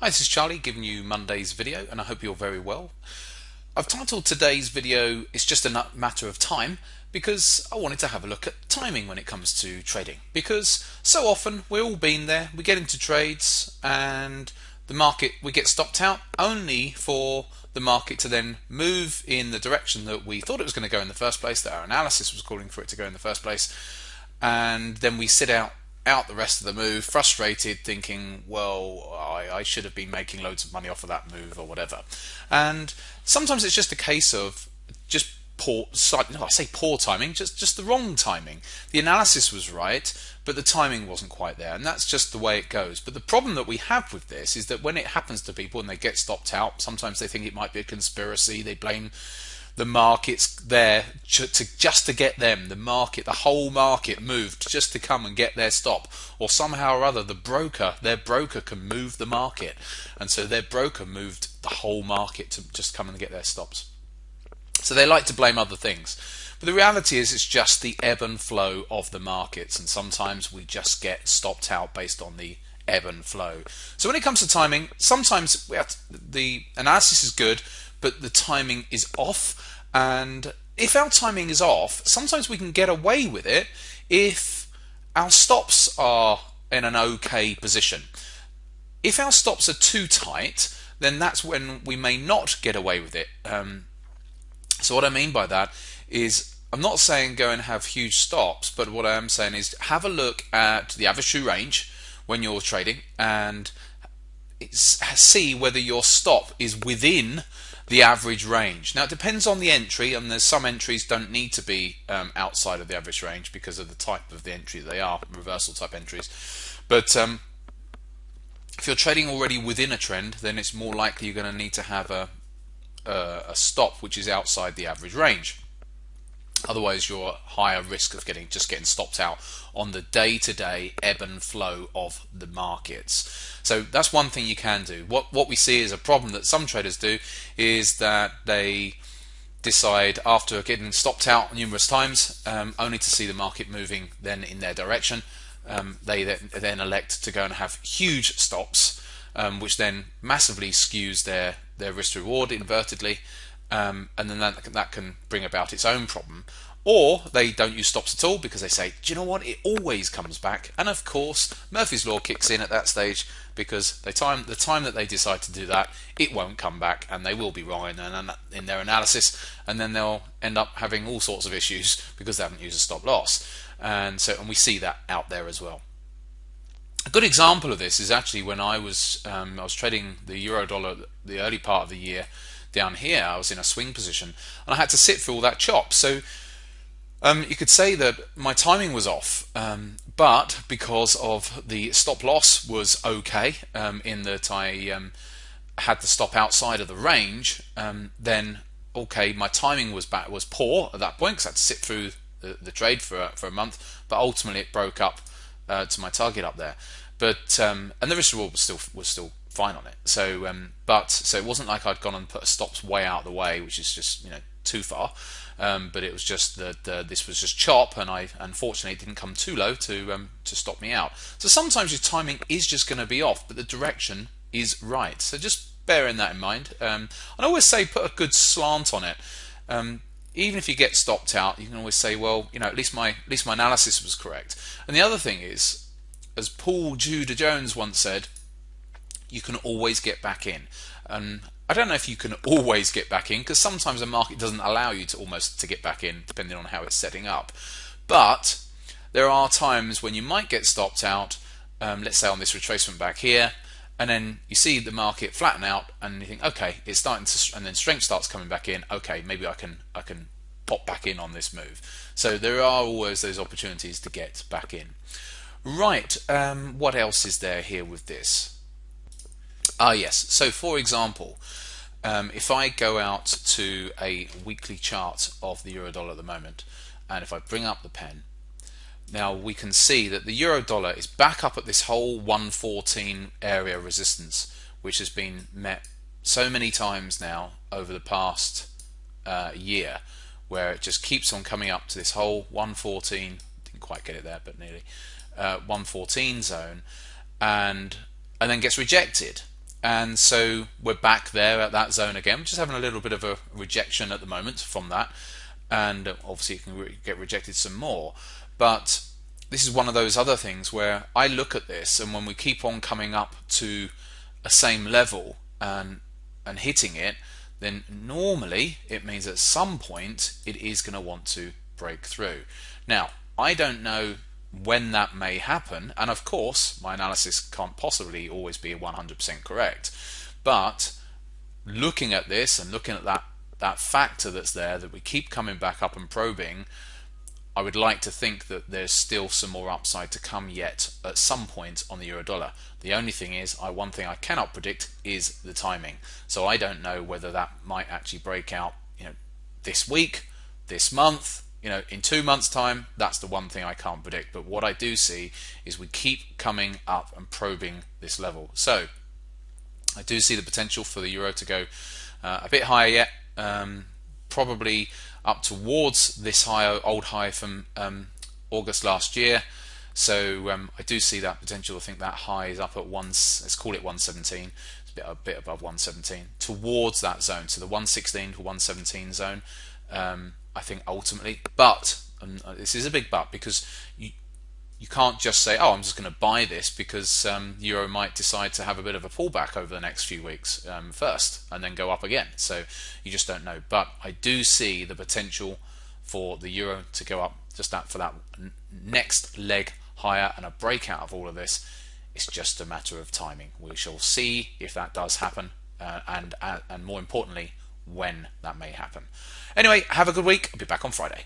Hi, this is Charlie giving you Monday's video, and I hope you're very well. I've titled today's video "It's just a matter of time" because I wanted to have a look at timing when it comes to trading. Because so often we've all been there, we get into trades and the market, we get stopped out only for the market to then move in the direction that we thought it was going to go in the first place, that our analysis was calling for it to go in the first place, and then we sit out the rest of the move, frustrated, thinking, well, I should have been making loads of money off of that move or whatever. And sometimes it's just a case of just I say poor timing, just the wrong timing. The analysis was right, but the timing wasn't quite there, and that's just the way it goes. But the problem that we have with this is that when it happens to people and they get stopped out, sometimes they think it might be a conspiracy. They blame the market's there just to get them. The whole market moved just to come and get their stop, or somehow or other their broker can move the market, and so their broker moved the whole market to just come and get their stops. So they like to blame other things, but the reality is it's just the ebb and flow of the markets, and sometimes we just get stopped out based on the ebb and flow. So when it comes to timing, sometimes the analysis is good, but the timing is off. And if our timing is off, sometimes we can get away with it if our stops are in an okay position. If our stops are too tight, then that's when we may not get away with it. So what I mean by that is, I'm not saying go and have huge stops, but what I am saying is have a look at the average true range when you're trading and see whether your stop is within the average range. Now it depends on the entry, and there's some entries don't need to be outside of the average range because of the type of the entry they are, reversal type entries. But if you're trading already within a trend, then it's more likely you're going to need to have a stop which is outside the average range. Otherwise, you're at higher risk of getting stopped out on the day-to-day ebb and flow of the markets. So that's one thing you can do. What we see is a problem that some traders do is that they decide after getting stopped out numerous times, only to see the market moving then in their direction. They then elect to go and have huge stops, which then massively skews their risk-reward invertedly. And then that can bring about its own problem. Or they don't use stops at all because they say, do you know what, it always comes back. And of course Murphy's Law kicks in at that stage, because the time that they decide to do that, it won't come back, and they will be wrong in their analysis, and then they'll end up having all sorts of issues because they haven't used a stop loss. And we see that out there as well. A good example of this is actually when I was trading the euro dollar the early part of the year. Down here I was in a swing position and I had to sit through all that chop. So you could say that my timing was off, but because of the stop loss was okay, in that I had the stop outside of the range, then okay, my timing was poor at that point because I had to sit through the trade for a month, but ultimately it broke up to my target up there. But and the risk reward was still fine on it. So so it wasn't like I'd gone and put a stops way out of the way, which is just too far. But it was just that this was just chop, and unfortunately it didn't come too low to stop me out. So sometimes your timing is just going to be off, but the direction is right. So just bearing that in mind. I always say put a good slant on it. Even if you get stopped out, you can always say, well, at least my analysis was correct. And the other thing is, as Paul Judah Jones once said, you can always get back in. I don't know if you can always get back in, because sometimes the market doesn't allow you to get back in, depending on how it's setting up. But there are times when you might get stopped out, let's say on this retracement back here, and then you see the market flatten out and you think, okay, it's starting to, and then strength starts coming back in, okay, maybe I can pop back in on this move. So there are always those opportunities to get back in. Right, what else is there here with this? Yes, so for example, if I go out to a weekly chart of the euro dollar at the moment, and if I bring up the pen, now we can see that the euro dollar is back up at this whole 114 area resistance, which has been met so many times now over the past year, where it just keeps on coming up to this whole 114, didn't quite get it there, but nearly 114 zone, and then gets rejected. and so we're back there at that zone again. We're just having a little bit of a rejection at the moment from that, and obviously it can get rejected some more. But this is one of those other things where I look at this, and when we keep on coming up to a same level and hitting it, then normally it means at some point it is going to want to break through. Now, I don't know when that may happen, and of course my analysis can't possibly always be 100% correct, but looking at this and looking at that factor that's there, that we keep coming back up and probing, I would like to think that there's still some more upside to come yet at some point on the euro dollar. The only thing is, one thing I cannot predict is the timing. So I don't know whether that might actually break out, this week, this month, in 2 months' time. That's the one thing I can't predict. But what I do see is we keep coming up and probing this level. So I do see the potential for the euro to go a bit higher yet, probably up towards this old high from August last year. So I do see that potential. I think that high is up at let's call it 117. It's a bit above 117, towards that zone, so the 116 to 117 zone. I think ultimately, but this is a big but, because you can't just say, oh, I'm just going to buy this, because euro might decide to have a bit of a pullback over the next few weeks first, and then go up again. So you just don't know. But I do see the potential for the euro to go up just for that next leg higher, and a breakout of all of this. It's just a matter of timing. We shall see if that does happen, and more importantly, when that may happen. Anyway, have a good week. I'll be back on Friday.